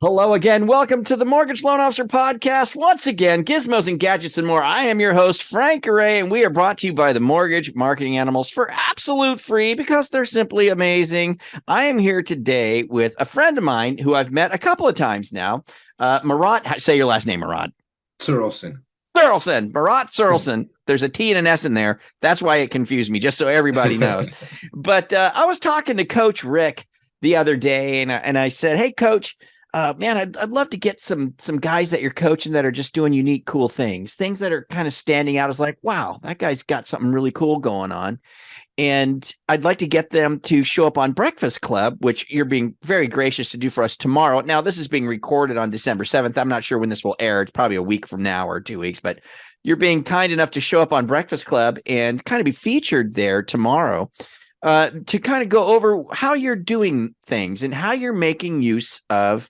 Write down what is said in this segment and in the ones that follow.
Hello again. Welcome to the Mortgage Loan Officer Podcast. Once again, gizmos and gadgets and more. I am your host, Frank Array, and we are brought to you by the Mortgage Marketing Animals for absolute free because they're simply amazing. I am here today with a friend of mine who I've met a couple of times now. Marat, say your last name, Marat. Searleson. Marat Searleson. There's a T and an S in there. That's why it confused me, just so everybody knows. But I was talking to Coach Rick the other day, and I said, hey, Coach, man, I'd love to get some guys that you're coaching that are just doing unique, cool things that are kind of standing out as like, wow, that guy's got something really cool going on. And I'd like to get them to show up on Breakfast Club, which you're being very gracious to do for us tomorrow. Now, this is being recorded on December 7th. I'm not sure when this will air. It's probably a week from now or 2 weeks, but you're being kind enough to show up on Breakfast Club and kind of be featured there tomorrow to kind of go over how you're doing things and how you're making use of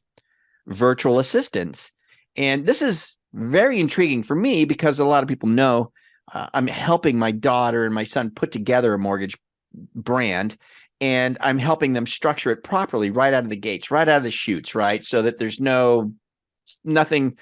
virtual assistants. And this is very intriguing for me because a lot of people know I'm helping my daughter and my son put together a mortgage brand, and I'm helping them structure it properly right out of the gates, right out of the chutes, right? So that there's nothing's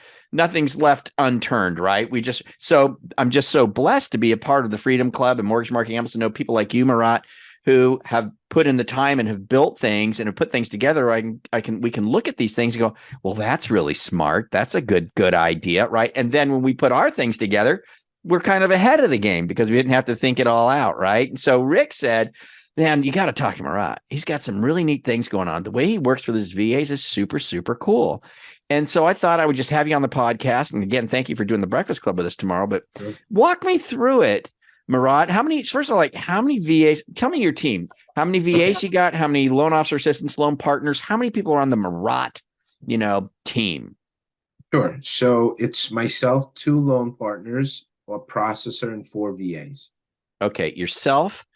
left unturned, right? I'm just so blessed to be a part of the Freedom Club and Mortgage Marketing Animals, to know people like you, Marat, who have put in the time and have built things and have put things together. We can look at these things and go, well, that's really smart. That's a good idea, right? And then when we put our things together, we're kind of ahead of the game because we didn't have to think it all out, right? And so Rick said, man, you got to talk to Marat. He's got some really neat things going on. The way he works with his VAs is super, super cool. And so I thought I would just have you on the podcast. And again, thank you for doing the Breakfast Club with us tomorrow, but walk me through it. Marat, how many VAs, tell me your team, how many VAs you got, how many loan officer assistants, loan partners, how many people are on the Marat, team? Sure. So it's myself, 2 loan partners, a processor, and 4 VAs. Okay. Yourself,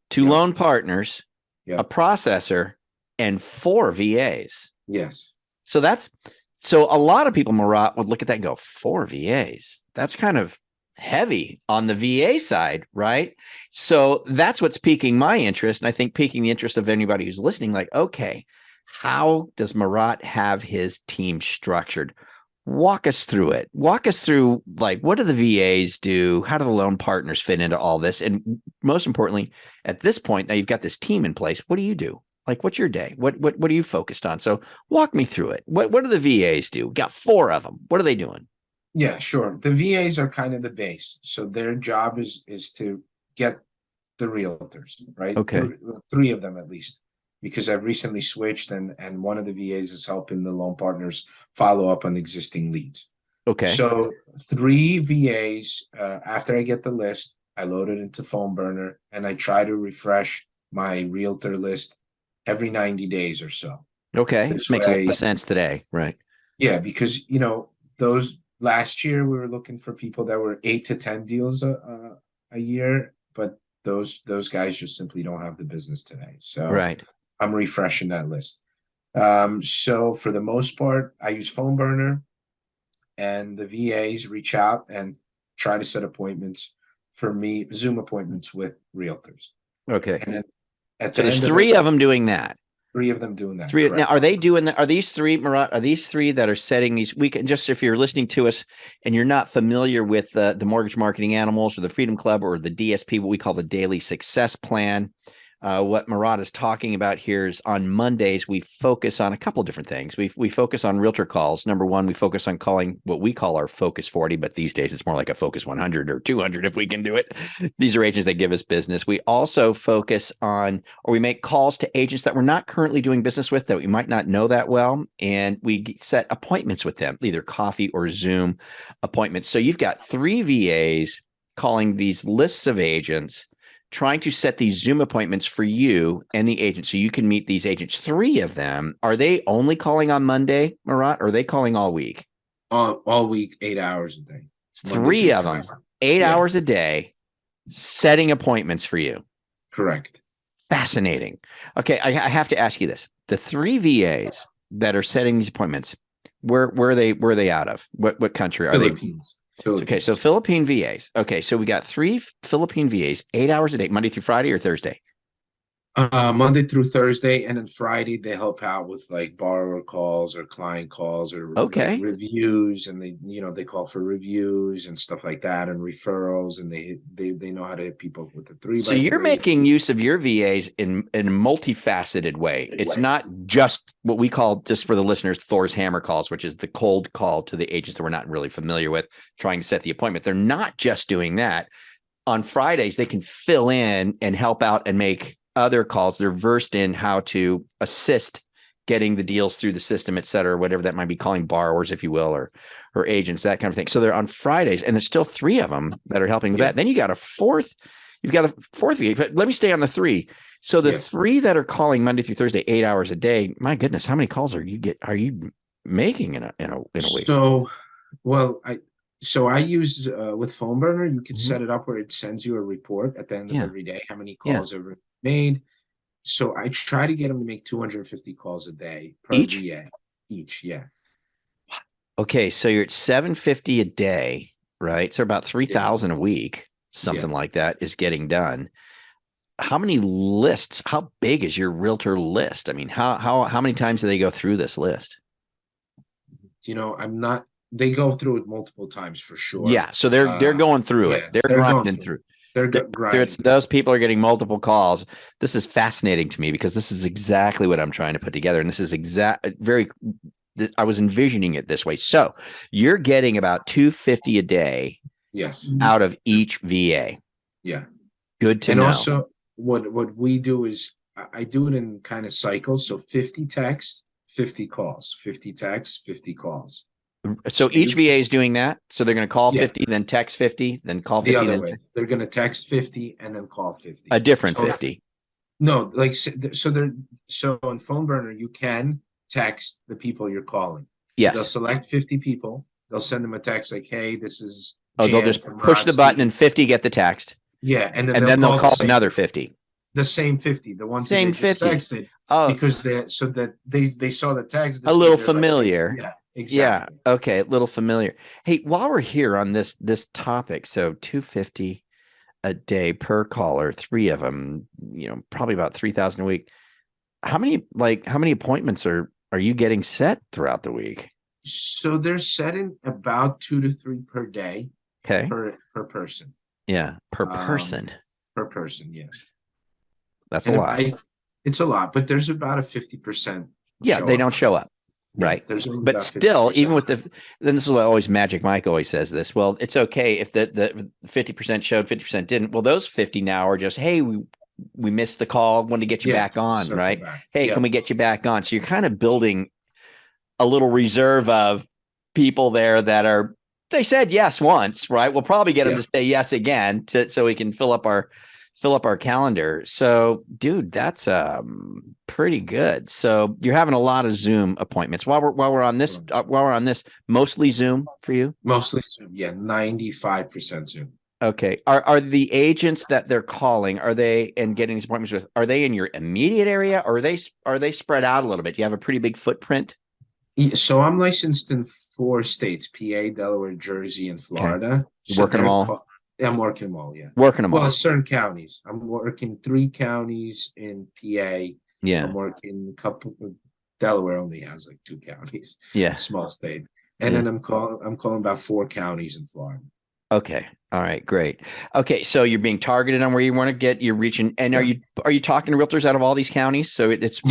2 loan partners, a processor, and 4 VAs. Yes. So a lot of people, Marat, would look at that and go, 4 VAs. That's kind of heavy on the VA side, right? So that's what's piquing my interest, and I think piquing the interest of anybody who's listening, like, okay, how does Marat have his team structured? Walk us through it. Walk us through, like, what do the VAs do? How do the loan partners fit into all this? And most importantly, at this point, now you've got this team in place, what do you do? Like, what's your day? What are you focused on? So walk me through it. What do the VAs do? We got 4 of them. What are they doing? Yeah, sure. The VAs are kind of the base. So their job is to get the realtors, right? Okay. 3 of them at least, because I've recently switched, and one of the VAs is helping the loan partners follow up on existing leads. Okay. So 3 VAs, after I get the list, I load it into PhoneBurner, and I try to refresh my realtor list every 90 days or so. Okay. This makes a lot of sense today, right? Yeah, because, those last year we were looking for people that were 8 to 10 deals a year, but those guys just simply don't have the business today. So right. I'm refreshing that list. So for the most part, I use PhoneBurner, and the VAs reach out and try to set appointments for me, Zoom appointments with realtors. Okay. And then so there's 3 of them doing that. 3 of them doing that. 3. Now, are they doing that? Are these 3, Marat? Are these 3 that are setting these? We can just, if you're listening to us and you're not familiar with the Mortgage Marketing Animals or the Freedom Club or the DSP, what we call the Daily Success Plan, what Marat is talking about here is on Mondays, we focus on a couple different things. We focus on realtor calls. Number 1, we focus on calling what we call our Focus 40, but these days it's more like a Focus 100 or 200 if we can do it. These are agents that give us business. We also focus on, or we make calls to agents that we're not currently doing business with, that we might not know that well, and we set appointments with them, either coffee or Zoom appointments. So you've got 3 VAs calling these lists of agents, trying to set these Zoom appointments for you and the agent so you can meet these agents. 3 of them, are they only calling on Monday, Marat, or are they calling all week? All week, 8 hours a day. 3 of them, 8 hours a day, setting appointments for you. Correct. Fascinating. Okay, I have to ask you this. The 3 VAs that are setting these appointments, where are they out of? What country are Philippines. Okay, so Philippine VAs. Okay, so we got 3 Philippine VAs, 8 hours a day, Monday through Friday or Thursday? Monday through Thursday, and then Friday they help out with like borrower calls or client calls or like Okay. reviews, and they call for reviews and stuff like that and referrals, and they know how to hit people with the three So by you're three. making use of your VAs in a multifaceted way. It's not just what we call, just for the listeners, Thor's hammer calls, which is the cold call to the agents that we're not really familiar with, trying to set the appointment. They're not just doing that. On Fridays, they can fill in and help out and make other calls. They're versed in how to assist getting the deals through the system, et cetera, whatever that might be, calling borrowers, if you will, or agents, that kind of thing. So they're on Fridays, and there's still three of them that are helping with that. Then you've got a fourth VA, but let me stay on the three. So the three that are calling Monday through Thursday, 8 hours a day, my goodness, how many calls are you making in a week? So, well, I use with Phone Burner, you can Mhm. set it up where it sends you a report at the end of Yeah. every day, how many Yeah. calls are made. So I try to get them to make 250 calls a day per Each? VA. Each, yeah. Okay, so you're at 750 a day, right? So about 3,000 a week, something like that is getting done. How many lists? How big is your realtor list? I mean, how many times do they go through this list? I'm not. They go through it multiple times for sure. Yeah, so they're going through it. They're grinding going through. They're grinding. Those people are getting multiple calls. This is fascinating to me because this is exactly what I'm trying to put together, and this is I was envisioning it this way. So you're getting about 250 a day. Yes. Out of each VA. Yeah. Good to know. And also, what we do is I do it in kind of cycles. So 50 texts, 50 calls, 50 texts, 50 calls. So each VA is doing that. So they're going to call 50, then text 50, then call 50. The other way. They're going to text 50 and then call 50. A different 50. No, like so on Phone Burner, you can text the people you're calling. So yes. They'll select 50 people. They'll send them a text like, "Hey, this is." They'll just push the button and 50 get the text. Yeah, and then they'll call another 50. The same 50, the ones same that they just 50 texted, because they saw the text. A little familiar. Like, yeah, exactly. Yeah. Okay, a little familiar. Hey, while we're here on this topic, so 250 a day per caller, three of them, probably about 3,000 a week. How many appointments are you getting set throughout the week? So they're setting about 2 to 3 per day. Okay. Per person. Yeah, per person. Per person, yes. That's a lot. It's a lot, but there's about a 50%. Yeah, they don't show up. Right. But still, even with then this is what always Magic Mike always says this. Well, it's okay if the 50% showed, 50% didn't. Well, those 50 now are just, hey, we missed the call, wanted to get you back on, right? Hey, can we get you back on? So you're kind of building a little reserve of people there that they said yes once, right? We'll probably get them to say yes again so we can fill up our calendar. So, dude, that's pretty good. So you're having a lot of Zoom appointments while we're on this. Mostly Zoom for you. Mostly Zoom. Yeah, 95% Zoom. Okay. Are the agents that they're calling, and getting these appointments with, are they in your immediate area, or are they spread out a little bit? Do you have a pretty big footprint? Yeah, so I'm licensed in 4 states: PA, Delaware, Jersey, and Florida. Okay. So working them all? I'm working them all, yeah. Working them all. Well, certain counties. I'm working 3 counties in PA. Yeah. I'm working a couple. Delaware only has like 2 counties. Yeah. Small state. And then I'm calling about 4 counties in Florida. Okay. All right. Great. Okay. So you're being targeted on where you want to get. You're reaching. And are you talking to realtors out of all these counties? So it's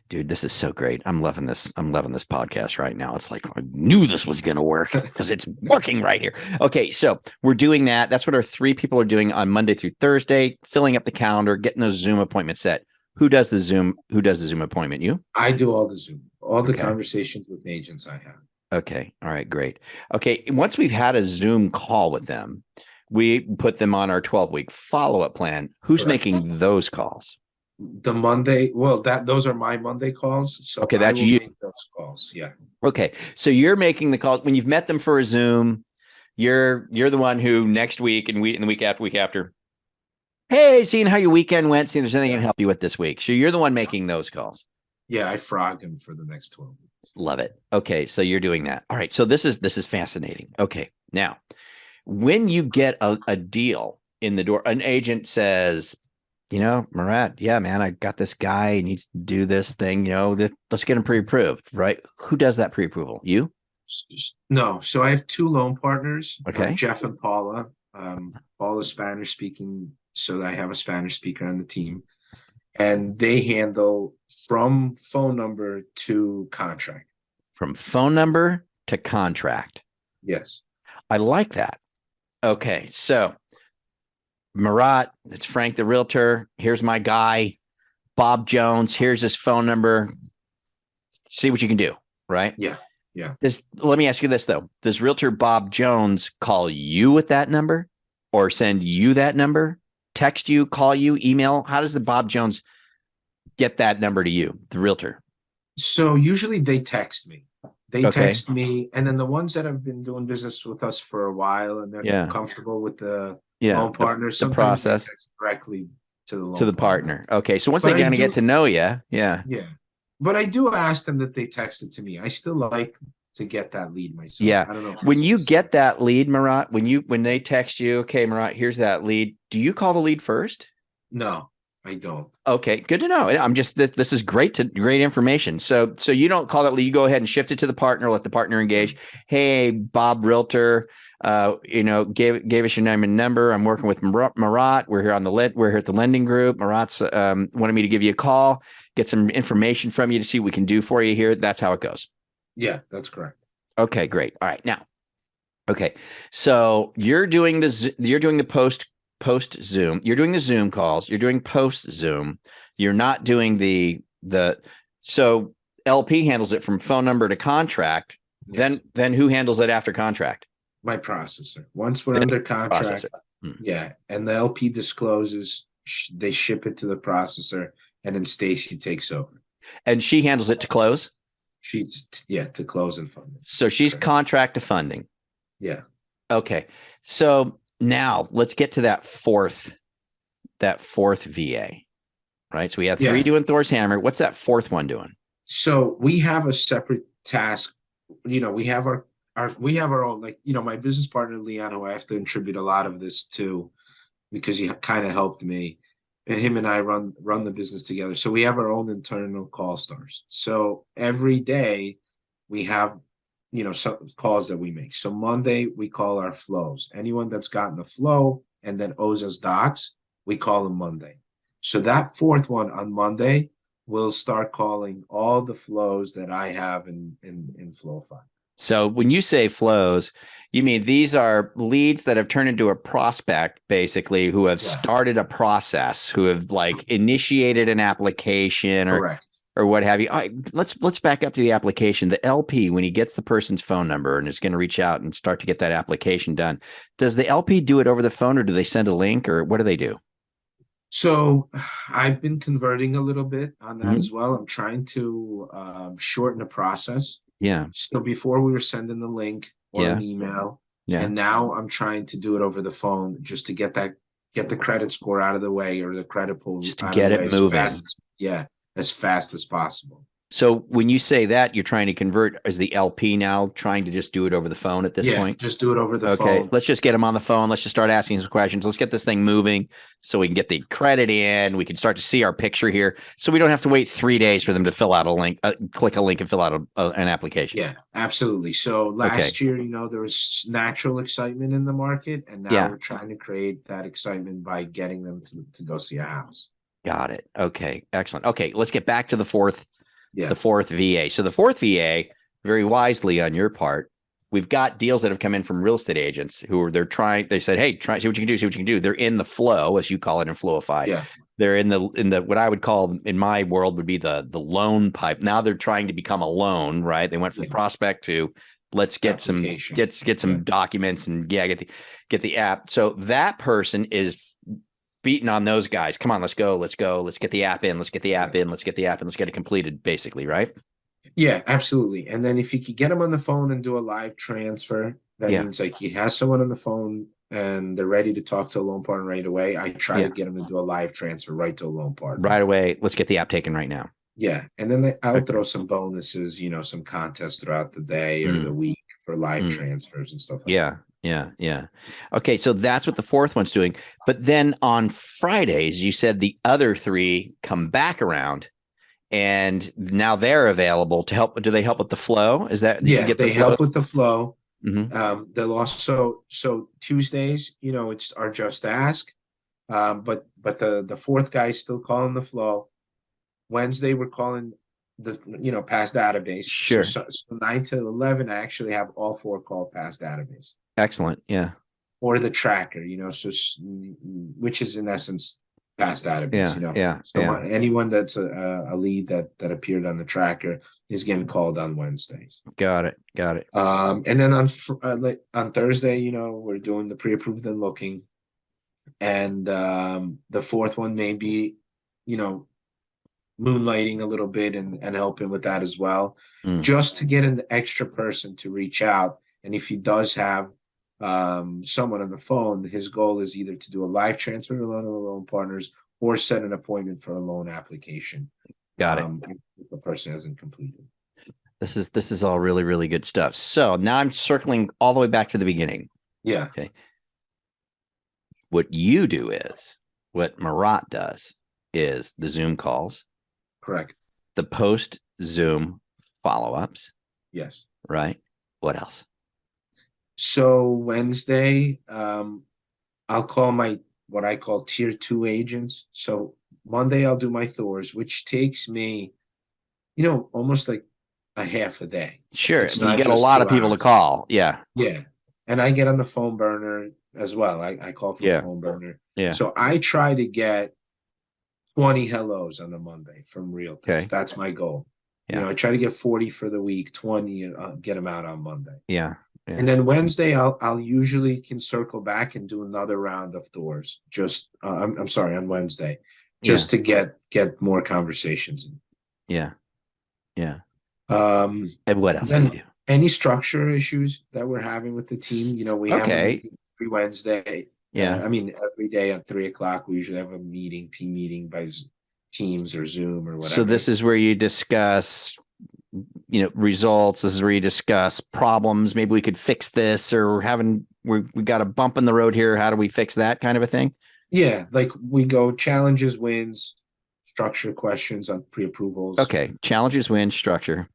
dude, this is so great. I'm loving this. I'm loving this podcast right now. It's like, I knew this was going to work because it's working right here. Okay. So we're doing that. That's what our 3 people are doing on Monday through Thursday, filling up the calendar, getting those Zoom appointments set. Who does the Zoom appointment? You? I do all the Zoom, all the conversations with agents I have. Okay. All right. Great. Okay. Once we've had a Zoom call with them, we put them on our 12-week follow-up plan. Who's making those calls? The Monday, those are my Monday calls. So that's you. Make those calls, yeah. Okay, so you're making the call when you've met them for a Zoom. You're the one who next week and the week after. Hey, seeing how your weekend went, seeing if there's anything I can help you with this week. So you're the one making those calls. Yeah, I frog them for the next 12 weeks. Love it. Okay, so you're doing that. All right, so this is fascinating. Okay, now when you get a deal in the door, an agent says, Murat, yeah, man, I got this guy, he needs to do this thing, let's get him pre-approved, right? Who does that pre-approval? You? No, so I have two loan partners, Okay. Jeff and Paula. Paula's Spanish speaking, so I have a Spanish speaker on the team, and they handle from phone number to contract. From phone number to contract. Yes. I like that. Okay. So Murat, it's Frank the realtor. Here's my guy, Bob Jones. Here's his phone number. See what you can do, right? Yeah. Yeah. Let me ask you this though. Does realtor Bob Jones call you with that number or send you that number? Text you, call you, email? How does the Bob Jones get that number to you, the realtor? So usually they text me. They Okay. text me, and then the ones that have been doing business with us for a while and they're Yeah. comfortable with the Yeah. loan partner, The sometimes they process text directly to the loan to the partner. Okay. So once But they I kind of get do, to know you, yeah. yeah. But I do ask them that they text it to me. I still like to get that lead myself. Yeah. I don't know if When it's you just get that lead, Murat, when they text you, okay, Murat, here's that lead. Do you call the lead first? no, I don't. Okay, good to know. I'm just this is great information. So you don't call that lead, you go ahead and shift it to the partner, let the partner engage. Hey, Bob Realtor, gave us your name and number. I'm working with Murat. We're here at the lending group. Murat's wanted me to give you a call, get some information from you to see what we can do for you here. That's how it goes. Yeah, that's correct. Okay, great. All right. Now, okay. So you're doing the post Zoom. You're doing the Zoom calls. You're doing post Zoom. You're not doing so LP handles it from phone number to contract. Yes. Then who handles it after contract? My processor. Once we're under contract, yeah, and the LP discloses, they ship it to the processor, and then Stacy takes over. And she handles it to close? To close and funding. So she's contract to funding. Yeah. Okay. So now let's get to that fourth VA, right? So we have three doing Thor's Hammer. What's that fourth one doing? So we have a separate task. We have our own, my business partner, Leon, who I have to attribute a lot of this to because he kind of helped me, and him and I run the business together. So we have our own internal call stars. So every day we have, some calls that we make. So Monday we call our flows. Anyone that's gotten a flow and then owes us docs, we call them Monday. So that fourth one on Monday, we'll start calling all the flows that I have in FlowFi. So when you say flows, you mean these are leads that have turned into a prospect, basically, who have started a process, who have initiated an application or what have you. Let's back up to the application. The LP, when he gets the person's phone number and is going to reach out and start to get that application done, does the LP do it over the phone or do they send a link or what do they do? So I've been converting a little bit on that as well. I'm trying to shorten the process. Yeah. So before we were sending the link or an email, and now I'm trying to do it over the phone just to get the credit score out of the way or the credit pool just to get it moving. As fast as possible. So when you say that you're trying to convert, is the LP now trying to just do it over the phone at this point? Just do it over the phone. Okay, let's just get him on the phone. Let's just start asking some questions. Let's get this thing moving so we can get the credit in. We can start to see our picture here so we don't have to wait 3 days for them to fill out a link, click a link and fill out an application. Yeah, absolutely. So last year, there was natural excitement in the market, and now we're trying to create that excitement by getting them to go see a house. Got it. Okay, excellent. Okay, let's get back to the fourth VA. So the fourth VA, very wisely on your part, we've got deals that have come in from real estate agents they said, hey, try, see what you can do. They're in the flow, as you call it in Flowify. Yeah. They're in the what I would call in my world would be the loan pipe. Now they're trying to become a loan, right? They went from prospect to let's get some documents and get the app. So that person is beating on those guys. Come on, let's go. Let's get the app in. Let's get the app in. Let's get it completed, basically, right? Yeah, absolutely. And then if you could get them on the phone and do a live transfer, that means he has someone on the phone and they're ready to talk to a loan partner right away. I try to get them to do a live transfer right to a loan partner. Right away. Let's get the app taken right now. Yeah. And then I'll throw some bonuses, some contests throughout the day or the week for live transfers and stuff like that. Yeah. Yeah. Okay. So that's what the fourth one's doing. But then on Fridays, you said the other three come back around and now they're available to help. Do they help with the flow? Is that you Yeah, get the they flow? help with the flow. Hmm. They'll also, so Tuesdays, it's our just ask. But the fourth guy's still calling the flow. Wednesday we're calling the past database. Sure. So 9 to 11, I actually have all four called past database Excellent. Yeah. or the tracker. Which is in essence past database. Yeah. Yeah. So Yeah. anyone that's a lead that appeared on the tracker is getting called on Wednesdays. Got it. Got it. And then on Thursday, we're doing the pre-approved and looking, and the fourth one may be, moonlighting a little bit and helping with that as well, Mm. just to get an extra person to reach out. And if he does have someone on the phone, his goal is either to do a live transfer to one of the loan partners or set an appointment for a loan application. Got it. If the person hasn't completed. This is all really, really good stuff. So now I'm circling all the way back to the beginning. Yeah. Okay. What you do is what Marat does is the Zoom calls, Correct. the post Zoom follow-ups, Yes. right? What else? So Wednesday, I'll call what I call tier 2 agents. So Monday I'll do my Thors, which takes me, almost like a half a day. Sure. It's You not get a just lot 2 of people to hours. call. Yeah. Yeah. And I get on the phone burner as well. I call from Yeah. the phone burner. Yeah. So I try to get 20 hellos on the Monday from realtors. Okay. That's my goal. Yeah. I try to get 40 for the week, 20, get them out on Monday. Yeah. Yeah. And then Wednesday, I'll usually can circle back and do another round of doors. Just I'm sorry, on Wednesday, just to get more conversations in. Yeah. Yeah. And what else do you do? Any structure issues that we're having with the team, we have a meeting every Wednesday. Yeah. Every day at 3:00, we usually have a team meeting by Teams or Zoom or whatever. So this is where you discuss results. This is where you discuss problems. Maybe we could fix this, or we got a bump in the road here. How do we fix that kind of a thing? Yeah, like we go challenges, wins, structure questions on pre-approvals. Okay, challenges, wins, structure.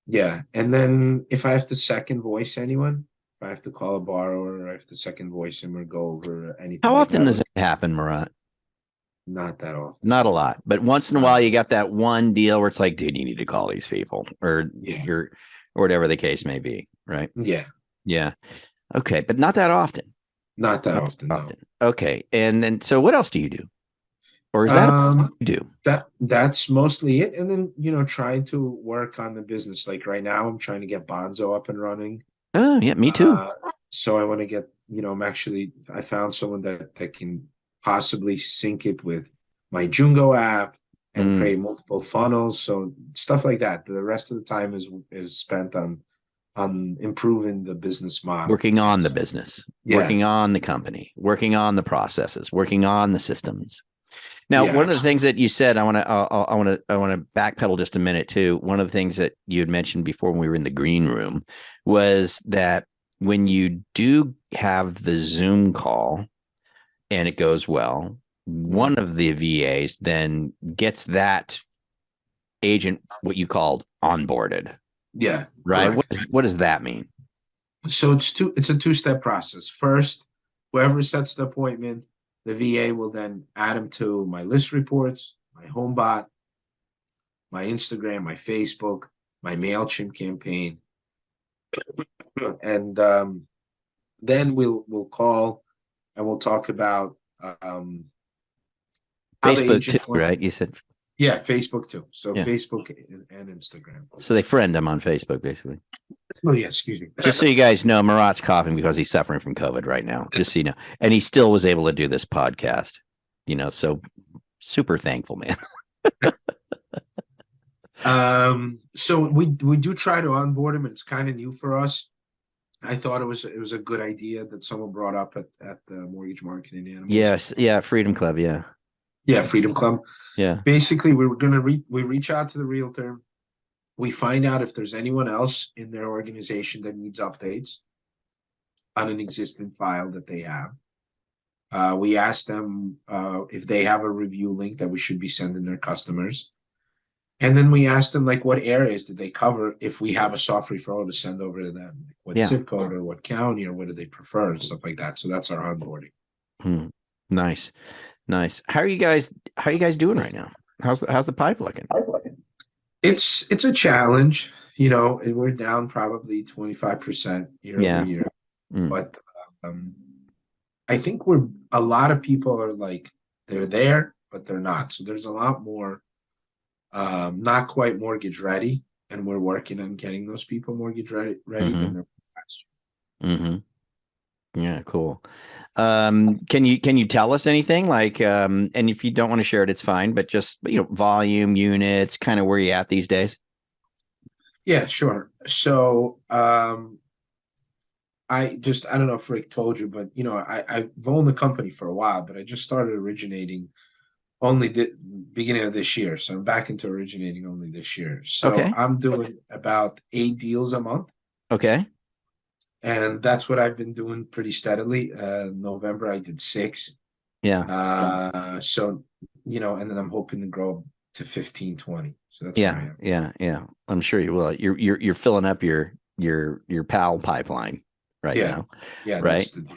Yeah, and then if I have to second voice anyone, if I have to call a borrower, or I have to second voice him or go over anything. How often does it happen, Marat? Not that often. Not a lot, but once in a while you got that one deal where it's like, dude, you need to call these people, or or whatever the case may be, right? Yeah. Yeah. Okay, but not that often. Not that often. No. Okay, and then so what else do you do? Or is that what you do? That's mostly it. And then, trying to work on the business. Like right now, I'm trying to get Bonzo up and running. Oh, yeah, me too. So I want to get, I found someone that can possibly sync it with my Jungo app and create multiple funnels. So stuff like that. The rest of the time is spent on improving the business model. Working on the business, working on the company, working on the processes, working on the systems. Now, one of the things that you said, I want to backpedal just a minute too. One of the things that you had mentioned before when we were in the green room was that when you do have the Zoom call and it goes well, one of the VAs then gets that agent, what you called onboarded. Yeah. Right. What does that mean? So it's a two-step process. First, whoever sets the appointment, the VA will then add them to my list reports, my HomeBot, my Instagram, my Facebook, my MailChimp campaign. And then we'll call and we'll talk about Facebook too, right? You said Facebook too. So Facebook and Instagram. So they friend them on Facebook, basically. Oh yeah, excuse me. Just so you guys know, Marat's coughing because he's suffering from COVID right now. Just so you know, and he still was able to do this podcast. So super thankful, man. So we do try to onboard him. It's kind of new for us. I thought it was a good idea that someone brought up at the Mortgage Marketing Animals. Yes, yeah, Freedom Club, yeah. Yeah, Freedom Club. Yeah. Basically, we reach out to the realtor. We find out if there's anyone else in their organization that needs updates. on an existing file that they have. We ask them if they have a review link that we should be sending their customers. And then we ask them like what areas did they cover if we have a soft referral to send over to them, like what zip code or what county or what do they prefer and stuff like that. So that's our onboarding. Nice. How are you guys doing right now? How's the pipe looking? It's a challenge, we're down probably 25% year over year. But I think a lot of people are like, they're there, but they're not. So there's a lot more not quite mortgage ready, and we're working on getting those people mortgage ready than they're last year. Yeah, cool. Can you tell us anything like and if you don't want to share it, it's fine, but just volume, units, kind of where you at these days? Yeah, sure. So I don't know if Rick told you, but I've owned the company for a while, but I just started originating only the beginning of this year. So I'm back into originating only this year. So I'm doing about 8 deals a month. Okay. And that's what I've been doing pretty steadily. November, I did 6. Yeah. So, and then I'm hoping to grow to 15, 20. So that's where I am. Yeah. I'm sure you will. You're filling up your PAL pipeline right now. Yeah. Right. That's the deal.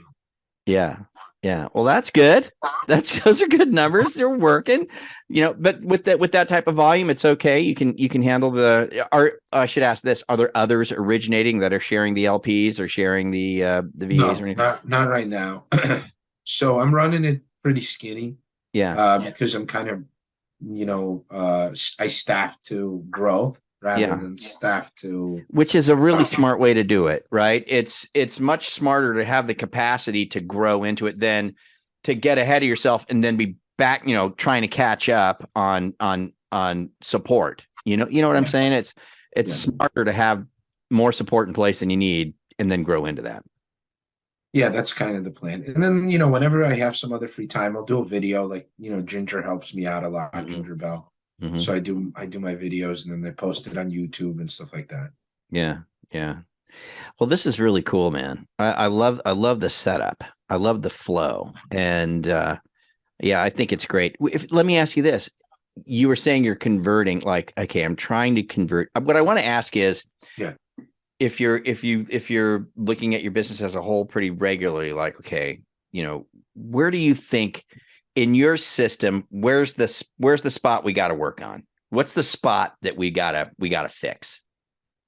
Yeah. Well, that's good. Those are good numbers. They're working, but with that type of volume, it's okay. You can handle I should ask this. Are there others originating that are sharing the LPs or sharing the VAs or anything? Not right now. So I'm running it pretty skinny. Yeah. Because I'm kind of, I staff to growth rather than staff to, which is a really smart way to do it, right? It's much smarter to have the capacity to grow into it than to get ahead of yourself and then be back, trying to catch up on support. You know what I'm saying? It's smarter to have more support in place than you need and then grow into that. Yeah, that's kind of the plan. And then, whenever I have some other free time, I'll do a video. Like, Ginger helps me out a lot, Ginger Bell. So I do my videos and then they post it on YouTube and stuff like that. Yeah. Well, this is really cool, man. I love the setup. I love the flow. And I think it's great. Let me ask you this. You were saying you're converting, like, okay, I'm trying to convert. What I want to ask is, if you're looking at your business as a whole pretty regularly, like, okay, where do you think in your system, where's the spot we got to work on? What's the spot that we gotta fix?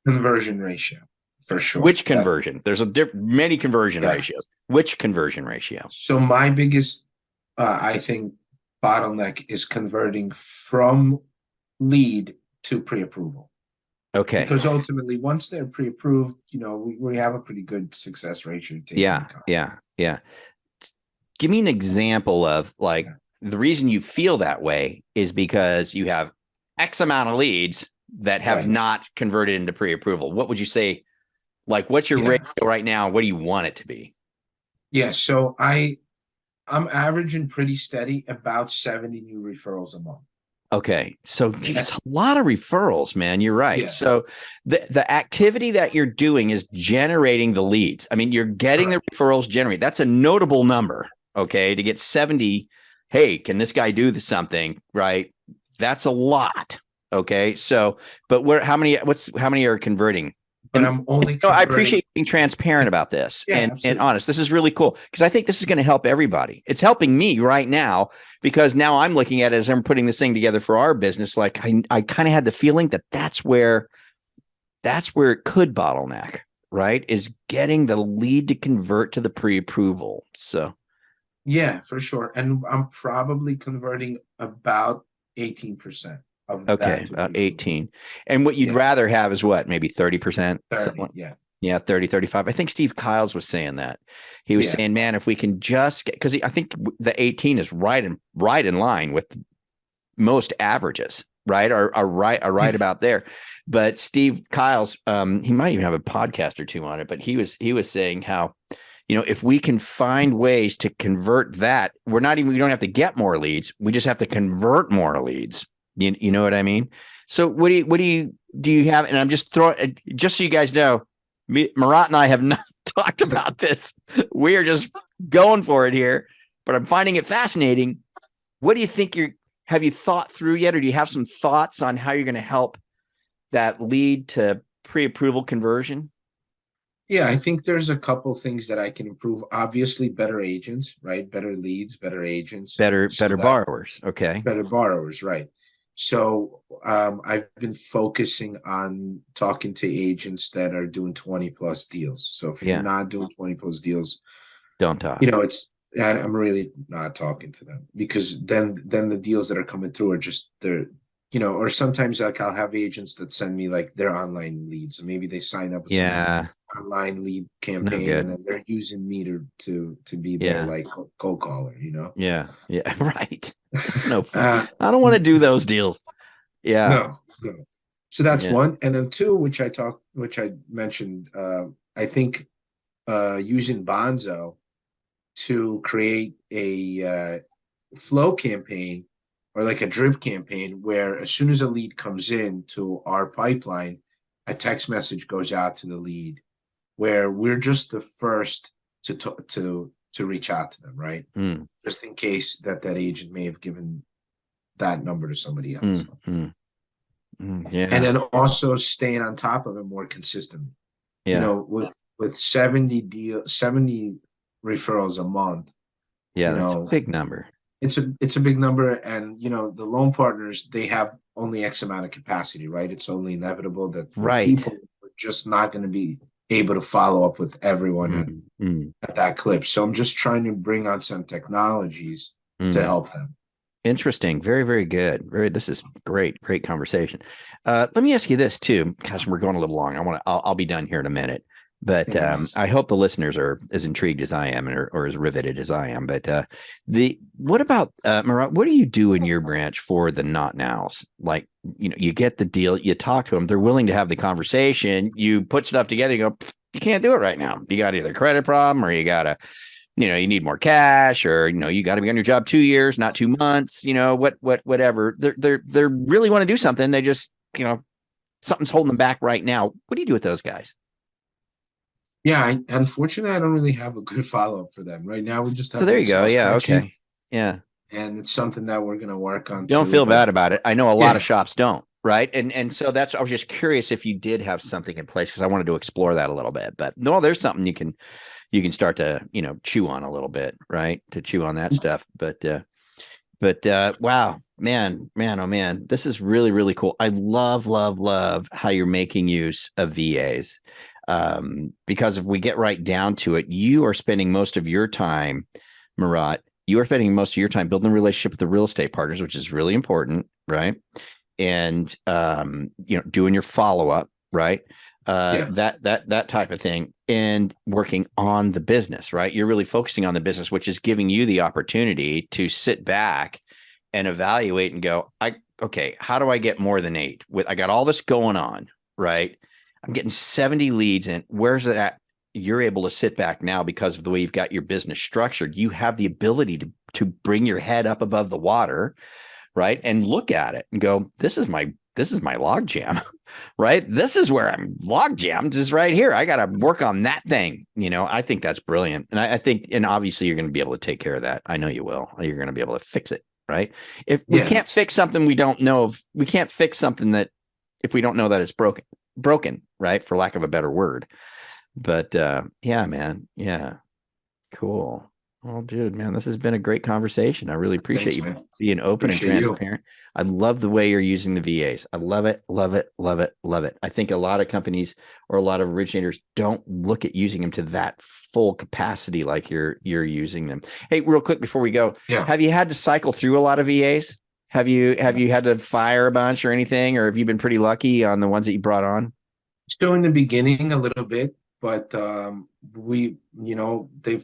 Conversion ratio, for sure. Which conversion? There's many conversion ratios. Which conversion ratio? So my biggest, I think, bottleneck is converting from lead to pre-approval. Okay. Because ultimately, once they're pre-approved, we have a pretty good success ratio. Yeah. Give me an example of like the reason you feel that way is because you have X amount of leads that have not converted into pre-approval. What would you say? Like, what's your ratio right now? What do you want it to be? Yeah. So I'm averaging pretty steady about 70 new referrals a month. Okay. So it's a lot of referrals, man. You're right. Yeah. So the activity that you're doing is generating the leads. I mean, you're getting the referrals generated. That's a notable number. Okay. To get 70, hey, can this guy do something? Right. That's a lot. Okay. So, but how many are converting? And I'm only I appreciate being transparent about this and honest. This is really cool because I think this is going to help everybody. It's helping me right now because now I'm looking at it as I'm putting this thing together for our business. Like I kind of had the feeling that that's where it could bottleneck, right? Is getting the lead to convert to the pre-approval. So yeah, for sure. And I'm probably converting about 18%. Okay, about 18. And what you'd rather have is what? Maybe 30%? 30, Yeah, 30, 35. I think Steve Kiles was saying that. He was saying, man, if we can just get, because I think the 18 is right in line with most averages, right? Are right about there. But Steve Kiles, he might even have a podcast or two on it, but he was saying how, if we can find ways to convert that, we don't have to get more leads. We just have to convert more leads. You know what I mean? So do you have, and I'm just throwing, just so you guys know, Marat and I have talked about this. We are just going for it here, but I'm finding it fascinating. What do you think have you thought through yet, or do you have some thoughts on how you're going to help that lead to pre-approval conversion? Yeah, I think there's a couple things that I can improve. Obviously, better agents, right? Better leads, better agents, Better so that borrowers. Okay. better borrowers, right? So I've been focusing on talking to agents that are doing 20 plus deals. So if you're Yeah. not doing 20 plus deals, Don't talk. I'm really not talking to them, because then the deals that are coming through are just or sometimes like I'll have agents that send me like their online leads. Maybe they sign up with some Yeah. online lead No campaign, and good. then they're using me to be their Yeah. like cold caller, Yeah. Yeah. Right. It's no fun. uh I don't want to do those deals. Yeah. no. So that's Yeah. one. And then two, which I mentioned, I think using Bonzo to create a flow campaign, or like a drip campaign, where as soon as a lead comes in to our pipeline, a text message goes out to the lead, where we're just the first to reach out to them, right? Mm, Just in case that agent may have given that number to somebody else. mm, mm, And yeah. then also staying on top of it more consistently. Yeah. With 70 referrals a month, Yeah. you That's a know, big number. it's a big number. And the loan partners, they have only X amount of capacity, right? It's only inevitable that Right. people are just not going to be able to follow up with everyone Mm, mm, at that clip. So I'm just trying to bring on some technologies to mm. help them. Interesting. Very, very good. This is great conversation. Let me ask you this too. Gosh, we're going a little long. I'll be done here in a minute, but Yeah. I hope the listeners are as intrigued as I am, or as riveted as I am. But what about Murat? What do you do in your branch for the not nows? Like, you get the deal, you talk to them, they're willing to have the conversation. You put stuff together, you go, you can't do it right now. You got either a credit problem, or you got a you need more cash, or you got to be on your job 2 years, not 2 months. Whatever. They're really want to do something. They just something's holding them back right now. What do you do with those guys? Yeah, unfortunately, I don't really have a good follow-up for them. Right now, we just So have there an you go. Excel Yeah. spreadsheet, Okay. Yeah. and it's something that we're going to work on Don't too. feel But bad about it. I know a lot of yeah, shops don't. Right. And so I was just curious if you did have something in place, because I wanted to explore that a little bit. But no, there's something you can start to chew on a little bit, right? To chew on that stuff. But wow, man, oh man, this is really, really cool. I love how you're making use of VAs. Because if we get right down to it, you are spending most of your time, Murat, you are spending most of your time building a relationship with the real estate partners, which is really important, right? And doing your follow-up, right? yeah, That type of thing, and working on the business, right? You're really focusing on the business, which is giving you the opportunity to sit back and evaluate and go, okay, how do I get more than 8? I got all this going on, right? I'm getting 70 leads in. Where's it at? You're able to sit back now because of the way you've got your business structured. You have the ability to bring your head up above the water, right? And look at it and go, this is my log jam, right? This is where I'm log jammed, is right here. I got to work on that thing. I think that's brilliant. And I think, and obviously you're going to be able to take care of that. I know you will. You're going to be able to fix it, right? If we can't fix something we don't know of, we can't fix something that if we don't know that it's broken, right? For lack of a better word. But yeah, man. Yeah. Cool. Well, dude, man, this has been a great conversation. I really appreciate you being open and transparent. I love the way you're using the VAs. I love it, love it, love it, love it. I think a lot of companies or a lot of originators don't look at using them to that full capacity like you're using them. Hey, real quick before we go, have you had to cycle through a lot of VAs? Have you had to fire a bunch or anything, or have you been pretty lucky on the ones that you brought on? So in the beginning, a little bit, but they've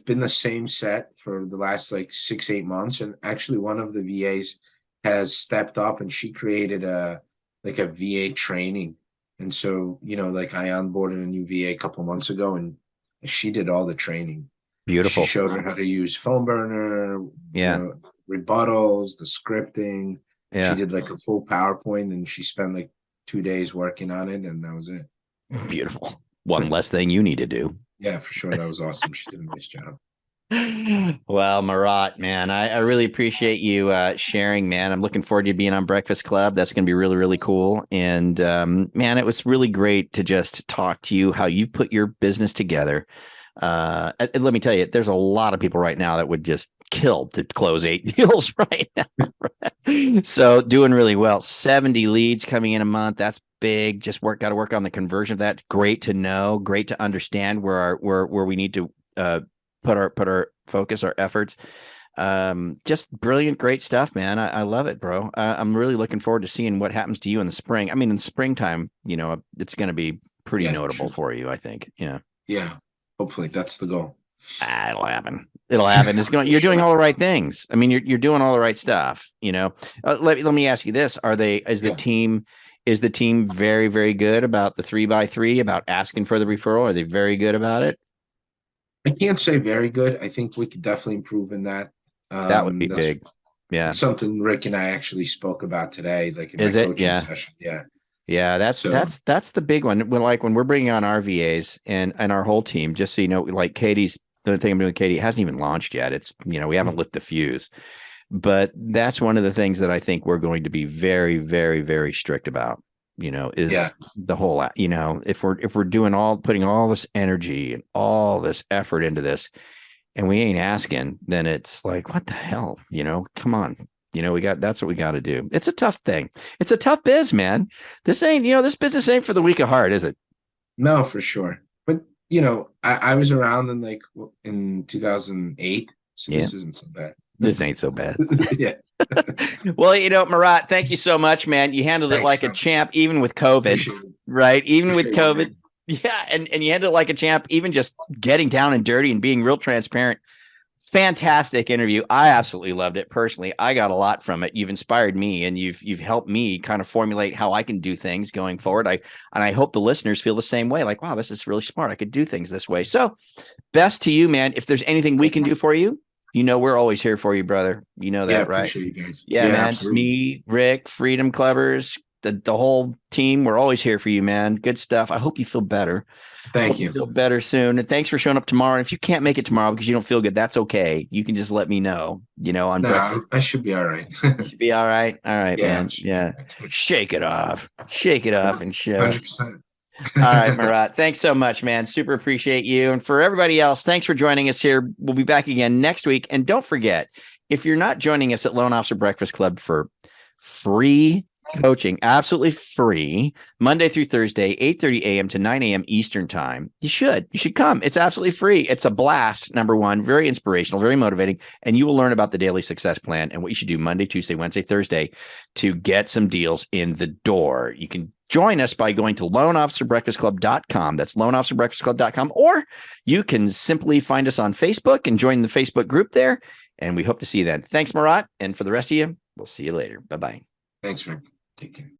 been the same set for the last like 6-8 months. And actually one of the VAs has stepped up, and she created a VA training. And so, like I onboarded a new VA a couple months ago, and she did all the training. Beautiful. She showed her how to use phone burner, rebuttals, the scripting. She did like a full PowerPoint, and she spent like 2 days working on it, and that was it. Beautiful. One less thing you need to do. Yeah, for sure. That was awesome. She did a nice job. Well, Marat, man, I really appreciate you sharing, man. I'm looking forward to you being on Breakfast Club. That's going to be really, really cool. And man, it was really great to just talk to you how you put your business together. And let me tell you, there's a lot of people right now that would just kill to close 8 deals right now. So doing really well. 70 leads coming in a month. That's big. Just got to work on the conversion of that. Great to know. Great to understand where we need to put our focus, our efforts. Just brilliant, great stuff, man. I love it, bro. I'm really looking forward to seeing what happens to you in the spring. I mean, in springtime, it's going to be pretty notable for you, I think. Yeah. Yeah. Hopefully that's the goal. It'll happen. It'll happen. You're doing all the right things. I mean, you're doing all the right stuff, let me ask you this. Is the team very, very good about the 3x3, about asking for the referral? Are they very good about it? I can't say very good. I think we could definitely improve in that. That would be big. Yeah. Something Rick and I actually spoke about today, like in my coaching session. Yeah. Yeah, that's the big one. When we're bringing on our VAs and our whole team, just so you know, like the thing I'm doing with Katie hasn't even launched yet. It's, we haven't lit the fuse, but that's one of the things that I think we're going to be very, very, very strict about, is the whole, if we're putting all this energy and all this effort into this and we ain't asking, then it's like, what the hell, come on. That's what we got to do. It's a tough thing. It's a tough biz, man. This business ain't for the weak of heart, is it? No, for sure. But, I was around in 2008. So this isn't so bad. This ain't so bad. Yeah. Well, Marat, thank you so much, man. You handled it like a champ, even with COVID, right? Even with COVID. Yeah. And you handled it like a champ, even just getting down and dirty and being real transparent. Fantastic interview. I absolutely loved it. Personally, I got a lot from it. You've inspired me and you've helped me kind of formulate how I can do things going forward. I hope the listeners feel the same way. Like, wow, this is really smart. I could do things this way. So best to you, man. If there's anything we can do for you, we're always here for you, brother. You know that, right? Appreciate you guys. Yeah, man. Absolutely. Me, Rick, Freedom Clubbers, the whole team. We're always here for you, man. Good stuff. I hope you feel better. Thank you. Feel better soon. And thanks for showing up tomorrow. And if you can't make it tomorrow because you don't feel good, that's okay. You can just let me know, I should be all right. You should be all right. All right, man. Yeah. Shake it off. Shake it off and show. 100%. All right, Marat. Thanks so much, man. Super appreciate you. And for everybody else, thanks for joining us here. We'll be back again next week. And don't forget, if you're not joining us at Loan Officer Breakfast Club for free coaching, absolutely free, Monday through Thursday, 8:30 a.m. to 9 a.m. Eastern time, you should come. It's absolutely free. It's a blast. Number one, very inspirational, very motivating. And you will learn about the daily success plan and what you should do Monday, Tuesday, Wednesday, Thursday to get some deals in the door. You can join us by going to loanofficerbreakfastclub.com. That's loanofficerbreakfastclub.com. Or you can simply find us on Facebook and join the Facebook group there. And we hope to see you then. Thanks, Marat. And for the rest of you, we'll see you later. Bye-bye. Thanks, Rick. Take care.